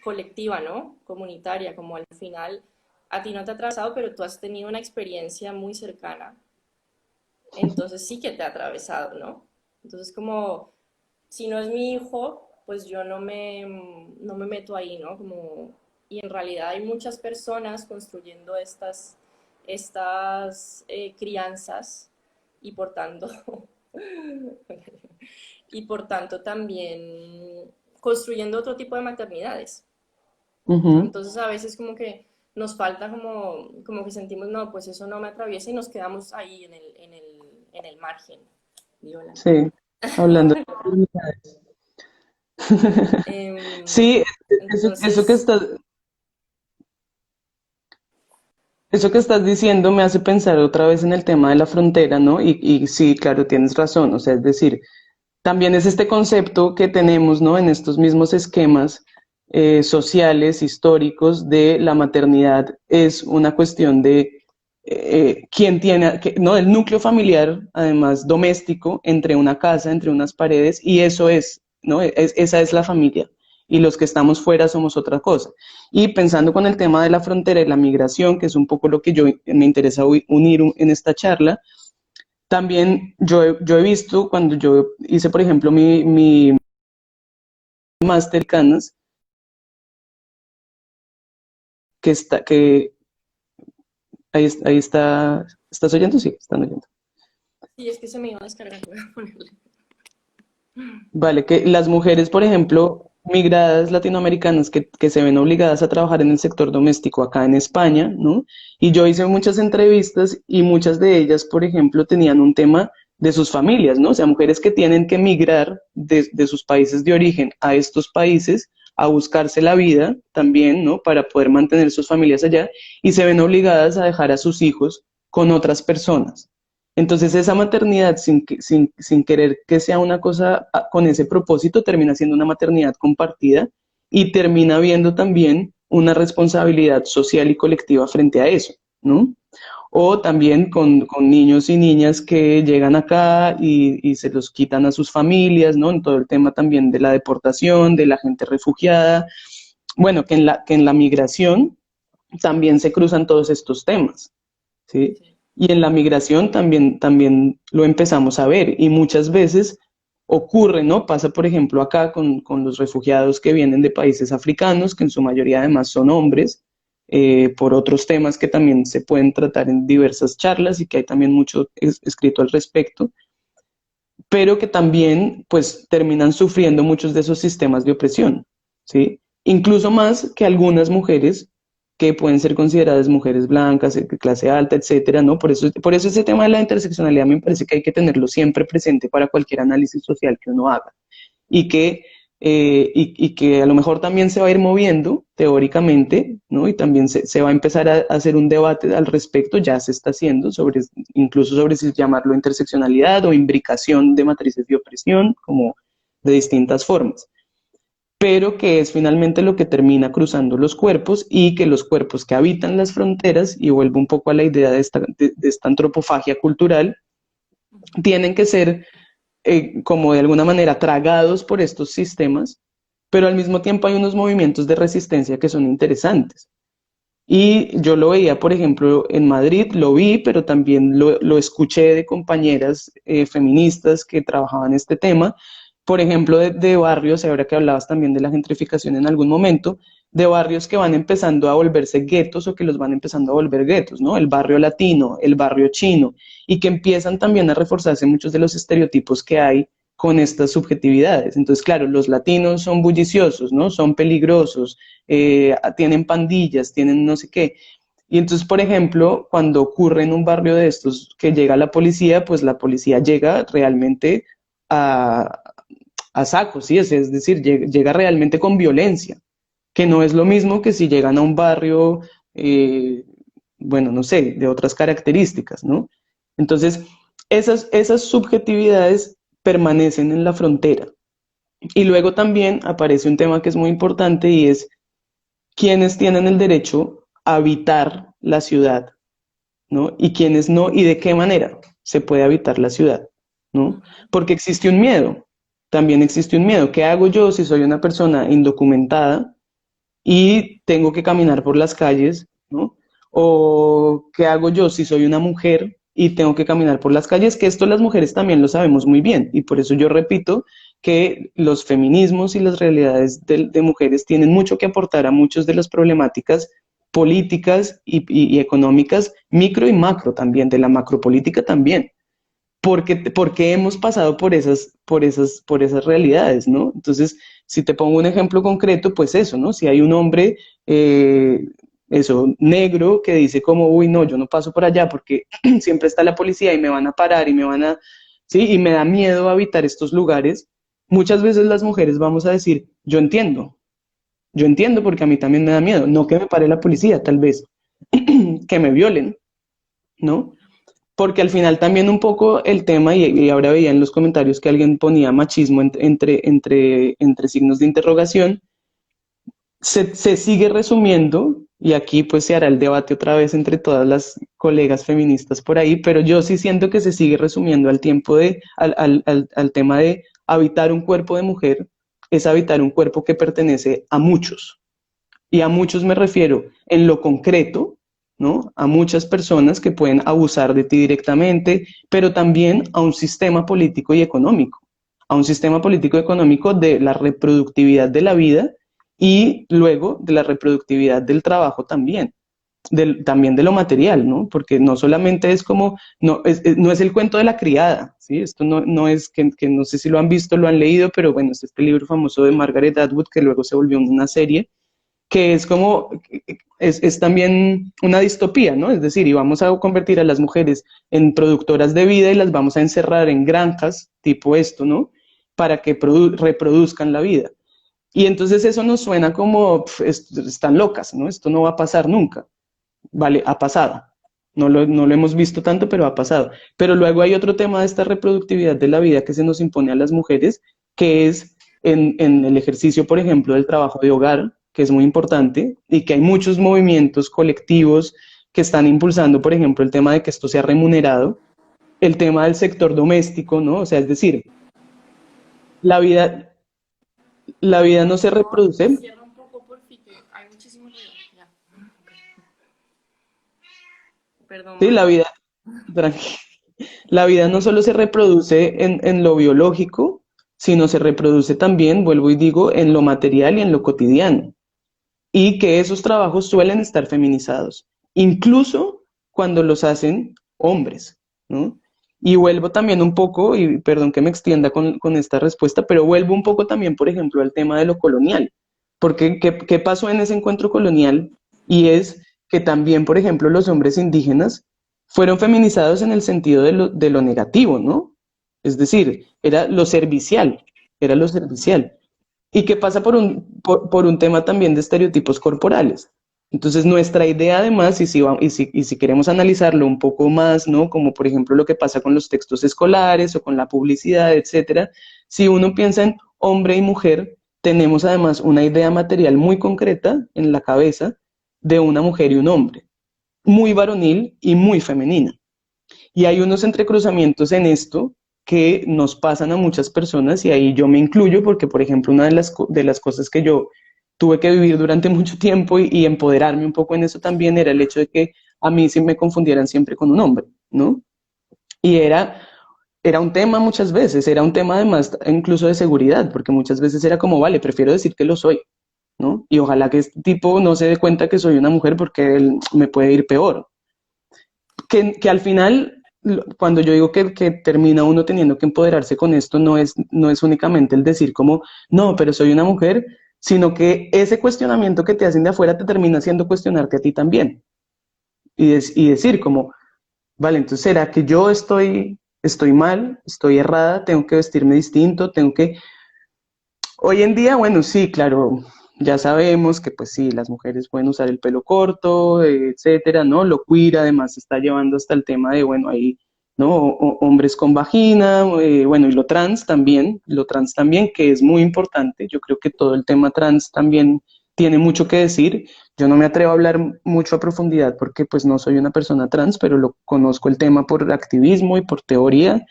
colectiva, ¿no? Comunitaria, como al final a ti no te ha atravesado, pero tú has tenido una experiencia muy cercana, entonces sí que te ha atravesado, ¿no? Entonces como, si no es mi hijo, pues yo no me meto ahí, ¿no? Como, y en realidad hay muchas personas construyendo estas crianzas y por tanto, y por tanto también construyendo otro tipo de maternidades. ujú, Entonces a veces como que nos falta como que sentimos, no, pues eso no me atraviesa y nos quedamos ahí en el margen. Viola. sí, hablando de maternidades. Em, Sí, eso que entonces, estás diciendo me hace pensar otra vez en el tema de la frontera, ¿no? Y sí, claro, tienes razón, o sea, es decir, también es este concepto que tenemos, ¿no? En estos mismos esquemas sociales, históricos, de la maternidad es una cuestión de quién tiene, ¿no? El núcleo familiar, además doméstico, entre una casa, entre unas paredes, y eso es, ¿no? Esa es la familia. Y los que estamos fuera somos otra cosa. Y pensando con el tema de la frontera y la migración, que es un poco lo que me interesa unir en esta charla, también yo he visto cuando yo hice, por ejemplo, mi máster Canas, que ahí está, ¿estás oyendo? Sí, están oyendo. sí, es que se me iba a descargar, voy a ponerle. Vale, que las mujeres, por ejemplo, migradas latinoamericanas que se ven obligadas a trabajar en el sector doméstico acá en España, ¿no? Y yo hice muchas entrevistas y muchas de ellas, por ejemplo, tenían un tema de sus familias, ¿no? O sea, mujeres que tienen que migrar de sus países de origen a estos países a buscarse la vida también, ¿no? Para poder mantener sus familias allá y se ven obligadas a dejar a sus hijos con otras personas. Entonces esa maternidad, sin querer que sea una cosa con ese propósito, termina siendo una maternidad compartida y termina habiendo también una responsabilidad social y colectiva frente a eso, ¿no? O también con niños y niñas que llegan acá y se los quitan a sus familias, ¿no? En todo el tema también de la deportación, de la gente refugiada. Bueno, que en la migración también se cruzan todos estos temas, ¿sí? Sí. Y en la migración también lo empezamos a ver y muchas veces ocurre, ¿no? Pasa, por ejemplo, acá con los refugiados que vienen de países africanos, que en su mayoría además son hombres, por otros temas que también se pueden tratar en diversas charlas y que hay también mucho escrito al respecto, pero que también pues terminan sufriendo muchos de esos sistemas de opresión, ¿sí? Incluso más que algunas mujeres que pueden ser consideradas mujeres blancas, de clase alta, etcétera, ¿no? Por eso ese tema de la interseccionalidad me parece que hay que tenerlo siempre presente para cualquier análisis social que uno haga y y que a lo mejor también se va a ir moviendo teóricamente, ¿no? Y también se va a empezar a hacer un debate al respecto, ya se está haciendo, incluso sobre si llamarlo interseccionalidad o imbricación de matrices de opresión, como de distintas formas, pero que es finalmente lo que termina cruzando los cuerpos y que los cuerpos que habitan las fronteras, y vuelvo un poco a la idea de esta antropofagia cultural, tienen que ser como de alguna manera tragados por estos sistemas, pero al mismo tiempo hay unos movimientos de resistencia que son interesantes. Y yo lo veía, por ejemplo, en Madrid, lo vi, pero también lo escuché de compañeras feministas que trabajaban este tema, por ejemplo, de barrios, ahora que hablabas también de la gentrificación en algún momento, de barrios que van empezando a volverse guetos o que los van empezando a volver guetos, ¿no? El barrio latino, el barrio chino, y que empiezan también a reforzarse muchos de los estereotipos que hay con estas subjetividades. Entonces, claro, los latinos son bulliciosos, ¿no? Son peligrosos, tienen pandillas, tienen no sé qué. Y entonces, por ejemplo, cuando ocurre en un barrio de estos que llega la policía, pues la policía llega realmente a, a saco, ¿sí? Es decir, llega realmente con violencia, que no es lo mismo que si llegan a un barrio, eh, bueno, no sé, de otras características, ¿no? Entonces, esas subjetividades permanecen en la frontera. Y luego también aparece un tema que es muy importante y es quiénes tienen el derecho a habitar la ciudad, ¿no? Y quiénes no, y de qué manera se puede habitar la ciudad, ¿no? Ujú. Porque existe un miedo, también existe un miedo. ¿Qué hago yo si soy una persona indocumentada y tengo que caminar por las calles, ¿no? O qué hago yo si soy una mujer y tengo que caminar por las calles, que esto las mujeres también lo sabemos muy bien, y por eso yo repito que los feminismos y las realidades de mujeres tienen mucho que aportar a muchas de las problemáticas políticas y económicas, micro y macro también, de la macropolítica también, porque hemos pasado por esas realidades, ¿no? Entonces, si te pongo un ejemplo concreto, pues eso, ¿no? Si hay un hombre, eso, negro, que dice como, uy, no, yo no paso por allá porque siempre está la policía y me van a parar y me van a, sí, y me da miedo habitar estos lugares, muchas veces las mujeres vamos a decir, yo entiendo porque a mí también me da miedo, no que me pare la policía, tal vez, que me violen, ¿no? Porque al final también un poco el tema, y ahora veía en los comentarios que alguien ponía machismo entre signos de interrogación, se sigue resumiendo, y aquí pues se hará el debate otra vez entre todas las colegas feministas por ahí, pero yo sí siento que se sigue resumiendo al tema de habitar un cuerpo de mujer, es habitar un cuerpo que pertenece a muchos, y a muchos me refiero en lo concreto, ¿no? A muchas personas que pueden abusar de ti directamente, pero también a un sistema político y económico, a un sistema político y económico de la reproductividad de la vida y luego de la reproductividad del trabajo también. También de lo material, ¿no? Porque no solamente es como, no es el cuento de la criada, ¿sí? Esto no es que no sé si lo han visto, lo han leído, pero bueno, este libro famoso de Margaret Atwood, que luego se volvió una serie, que es como, es también una distopía, ¿no? Es decir, y vamos a convertir a las mujeres en productoras de vida y las vamos a encerrar en granjas, tipo esto, ¿no? Para que reproduzcan la vida. Y entonces eso nos suena como, están locas, ¿no? Esto no va a pasar nunca. Vale, ha pasado. No lo hemos visto tanto, pero ha pasado. Pero luego hay otro tema de esta reproductividad de la vida que se nos impone a las mujeres, que es en el ejercicio, por ejemplo, del trabajo de hogar, que es muy importante, y que hay muchos movimientos colectivos que están impulsando, por ejemplo, el tema de que esto sea remunerado, el tema del sector doméstico, ¿no? O sea, es decir, la vida, la vida no se Por favor, reproduce. cierra un poco por fin, que hay muchísimo ruido. Ya. Perdón, Sí, la Manu. vida, tranqui- la vida no solo se reproduce en lo biológico, sino se reproduce también, vuelvo y digo, en lo material y en lo cotidiano. Y que esos trabajos suelen estar feminizados, incluso cuando los hacen hombres, ¿no? Y vuelvo también un poco, y perdón que me extienda con esta respuesta, pero vuelvo un poco también, por ejemplo, al tema de lo colonial. Porque, ¿qué pasó en ese encuentro colonial? Y es que también, por ejemplo, los hombres indígenas fueron feminizados en el sentido de lo negativo, ¿no? Es decir, era lo servicial. Y que pasa por un tema también de estereotipos corporales. Entonces, nuestra idea además, y si queremos analizarlo un poco más, ¿no? Como por ejemplo lo que pasa con los textos escolares o con la publicidad, etcétera, si uno piensa en hombre y mujer, tenemos además una idea material muy concreta en la cabeza de una mujer y un hombre, muy varonil y muy femenina. Y hay unos entrecruzamientos en esto que nos pasan a muchas personas y ahí yo me incluyo porque, por ejemplo, una de las cosas que yo tuve que vivir durante mucho tiempo y empoderarme un poco en eso también era el hecho de que a mí sí me confundieran siempre con un hombre, ¿no? Y era un tema muchas veces, era un tema además incluso de seguridad, porque muchas veces era como, vale, prefiero decir que lo soy, ¿no? Y ojalá que este tipo no se dé cuenta que soy una mujer porque él me puede ir peor, que al final, cuando yo digo que termina uno teniendo que empoderarse con esto, no es únicamente el decir como, no, pero soy una mujer, sino que ese cuestionamiento que te hacen de afuera te termina haciendo cuestionarte a ti también. Y decir como, vale, entonces ¿será que yo estoy mal, estoy errada, tengo que vestirme distinto, tengo que... Hoy en día, bueno, sí, claro, ya sabemos que pues sí, las mujeres pueden usar el pelo corto, etcétera, ¿no? Lo queer además se está llevando hasta el tema de, bueno, ahí, ¿no? Hombres con vagina, bueno, y lo trans también, que es muy importante. Yo creo que todo el tema trans también tiene mucho que decir. Yo no me atrevo a hablar mucho a profundidad porque pues no soy una persona trans, pero lo conozco el tema por activismo y por teoría.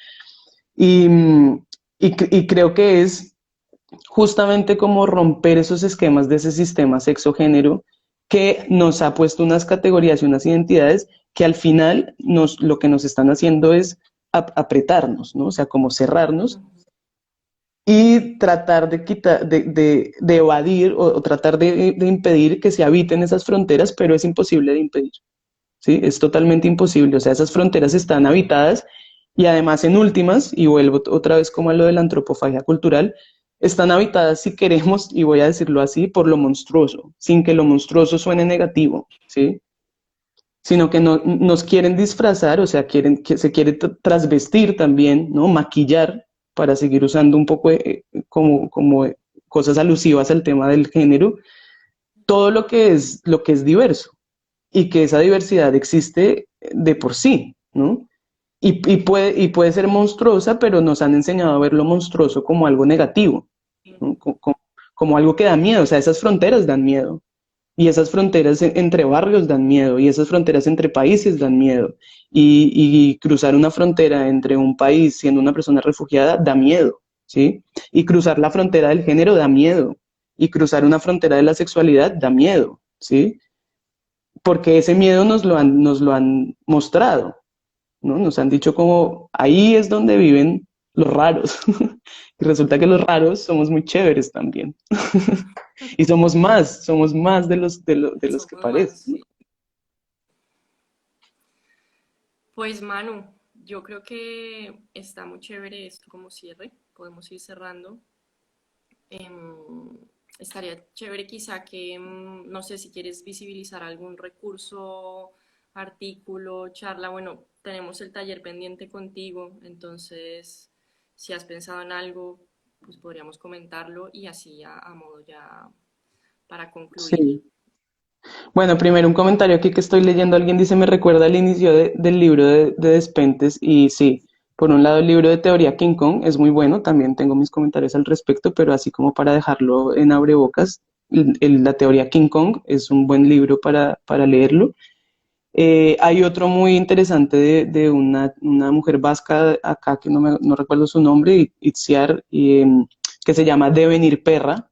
Y, y creo que es justamente como romper esos esquemas de ese sistema sexo-género que nos ha puesto unas categorías y unas identidades que al final lo que nos están haciendo es apretarnos, ¿no? O sea, como cerrarnos y tratar de quitar, de evadir o tratar de impedir que se habiten esas fronteras, pero es imposible de impedir, ¿sí? Es totalmente imposible. O sea, esas fronteras están habitadas y además en últimas, y vuelvo otra vez como a lo de la antropofagia cultural, están habitadas si queremos, y voy a decirlo así, por lo monstruoso, sin que lo monstruoso suene negativo, ¿sí? Sino que no, nos quieren disfrazar, o sea, se quiere trasvestir también, ¿no? Maquillar para seguir usando un poco como cosas alusivas al tema del género, todo lo que es diverso y que esa diversidad existe de por sí, ¿no? Y puede ser monstruosa, pero nos han enseñado a ver lo monstruoso como algo negativo, ¿no? Como algo que da miedo, o sea, esas fronteras dan miedo, y esas fronteras entre barrios dan miedo, y esas fronteras entre países dan miedo, y cruzar una frontera entre un país siendo una persona refugiada da miedo, ¿sí? Y cruzar la frontera del género da miedo, y cruzar una frontera de la sexualidad da miedo, ¿sí? Porque ese miedo nos lo han mostrado, ¿no? Nos han dicho como ahí es donde viven los raros. Y resulta que los raros somos muy chéveres también. Y somos más de los que Somos más, parecen. sí. Pues Manu, yo creo que está muy chévere esto como cierre. Podemos ir cerrando. Em, estaría chévere quizá que, no sé si quieres visibilizar algún recurso, artículo, charla. Bueno, tenemos el taller pendiente contigo, entonces si has pensado en algo, pues podríamos comentarlo y así a modo ya para concluir. Sí. Bueno, primero un comentario aquí que estoy leyendo. Alguien dice, me recuerda al inicio del libro de Despentes. Y sí, por un lado el libro de teoría King Kong es muy bueno, también tengo mis comentarios al respecto, pero así como para dejarlo en abrebocas, la teoría King Kong es un buen libro para leerlo. Hay otro muy interesante de una mujer vasca acá, que no recuerdo su nombre, Itziar, que se llama Devenir Perra,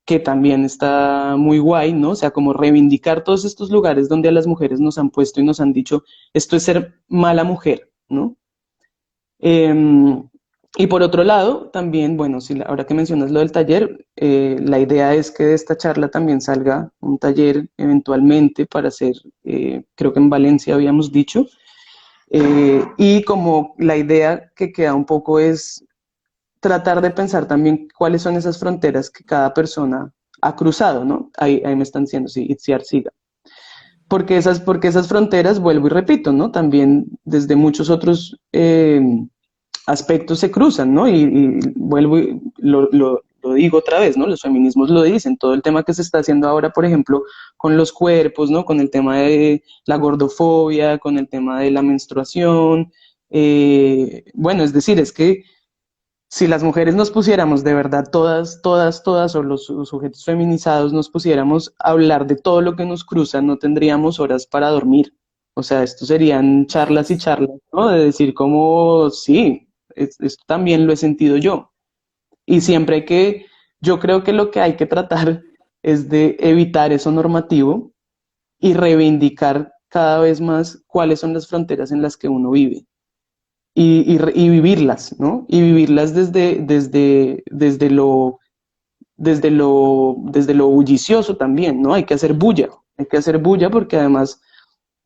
que también está muy guay, ¿no? O sea, como reivindicar todos estos lugares donde a las mujeres nos han puesto y nos han dicho, esto es ser mala mujer, ¿no? Eh, y por otro lado, también, bueno, si, ahora que mencionas lo del taller, la idea es que de esta charla también salga un taller eventualmente para hacer, creo que en Valencia habíamos dicho, y como la idea que queda un poco es tratar de pensar también cuáles son esas fronteras que cada persona ha cruzado, ¿no? Ahí me están diciendo, sí, Itziar siga. Porque esas fronteras, vuelvo y repito, ¿no? También desde muchos otros aspectos se cruzan, ¿no? Y vuelvo y lo digo otra vez, ¿no? Los feminismos lo dicen, todo el tema que se está haciendo ahora, por ejemplo, con los cuerpos, ¿no? Con el tema de la gordofobia, con el tema de la menstruación. Bueno, es decir, es que si las mujeres nos pusiéramos de verdad, todas, o los sujetos feminizados nos pusiéramos a hablar de todo lo que nos cruza, no tendríamos horas para dormir. O sea, esto serían charlas y charlas, ¿no? De decir como, sí, esto también lo he sentido yo. Y siempre yo creo que lo que hay que tratar es de evitar eso normativo y reivindicar cada vez más cuáles son las fronteras en las que uno vive y vivirlas, ¿no? Y vivirlas desde lo bullicioso también, ¿no? Hay que hacer bulla porque además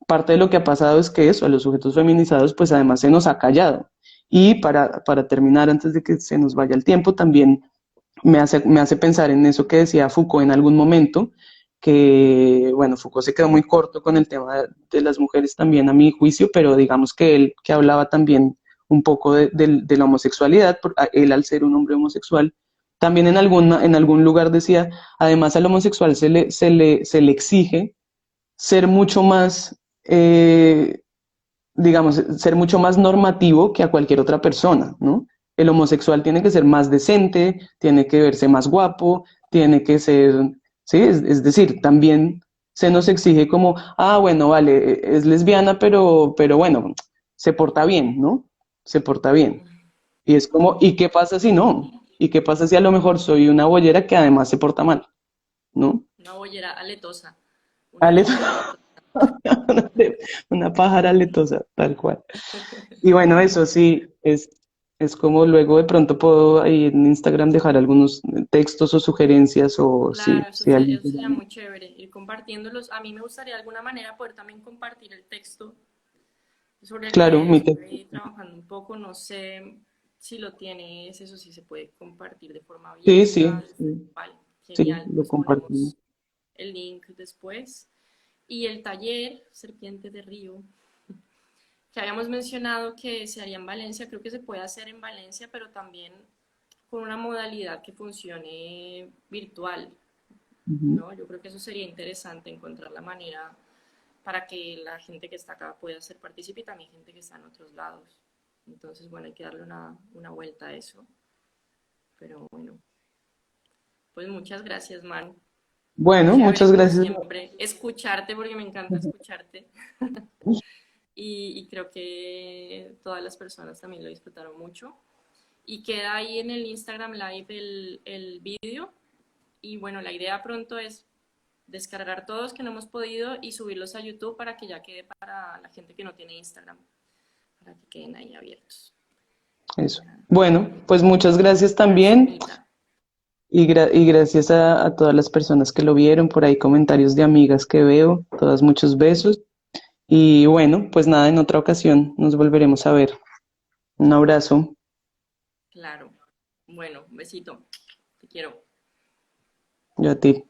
parte de lo que ha pasado es que eso, a los sujetos feminizados, pues además se nos ha callado. Y para terminar, antes de que se nos vaya el tiempo, también me hace pensar en eso que decía Foucault en algún momento, que, bueno, Foucault se quedó muy corto con el tema de las mujeres también a mi juicio, pero digamos que él que hablaba también un poco de la homosexualidad, él al ser un hombre homosexual, también en algún lugar decía, además al homosexual se le exige ser mucho más, digamos, ser mucho más normativo que a cualquier otra persona, ¿no? El homosexual tiene que ser más decente, tiene que verse más guapo, tiene que ser, sí, es decir, también se nos exige como, bueno, vale, es lesbiana, pero bueno, se porta bien, ¿no? Se porta bien. Y es como, ¿y qué pasa si no? ¿Y qué pasa si a lo mejor soy una bollera que además se porta mal, ¿no? Una bollera aletosa, una Ale- bollera aletosa. una pájara aletosa, tal cual. Y bueno, eso sí, es como luego de pronto puedo ahí en Instagram dejar algunos textos o sugerencias o sí, Claro, si alguien eso te sería llama. muy chévere, ir compartiéndolos. A mí me gustaría de alguna manera poder también compartir el texto sobre el Claro, que mi texto. estoy trabajando un poco. No sé si lo tienes, eso sí se puede compartir de forma Sí, abierta. sí, sí, Vale, sí, genial, lo pues compartimos. ponemos el link después. Y el taller Serpiente de Río, que habíamos mencionado que se haría en Valencia, creo que se puede hacer en Valencia, pero también con una modalidad que funcione virtual, Ujú. ¿no? Yo creo que eso sería interesante, encontrar la manera para que la gente que está acá pueda ser partícipe y también gente que está en otros lados. Entonces, bueno, hay que darle una vuelta a eso. Pero bueno, pues muchas gracias, Manu. Bueno, Chévere, muchas como gracias. siempre, escucharte porque me encanta escucharte. Y creo que todas las personas también lo disfrutaron mucho. Y queda ahí en el Instagram Live el vídeo. Y bueno, la idea pronto es descargar todos que no hemos podido y subirlos a YouTube para que ya quede para la gente que no tiene Instagram, para que queden ahí abiertos. Eso. Bueno, pues muchas gracias Gracias, también Mita. y gracias a todas las personas que lo vieron, por ahí comentarios de amigas que veo, todas muchos besos. Y bueno, pues nada, en otra ocasión nos volveremos a ver. Un abrazo. Claro. Bueno, un besito. Te quiero. Yo a ti.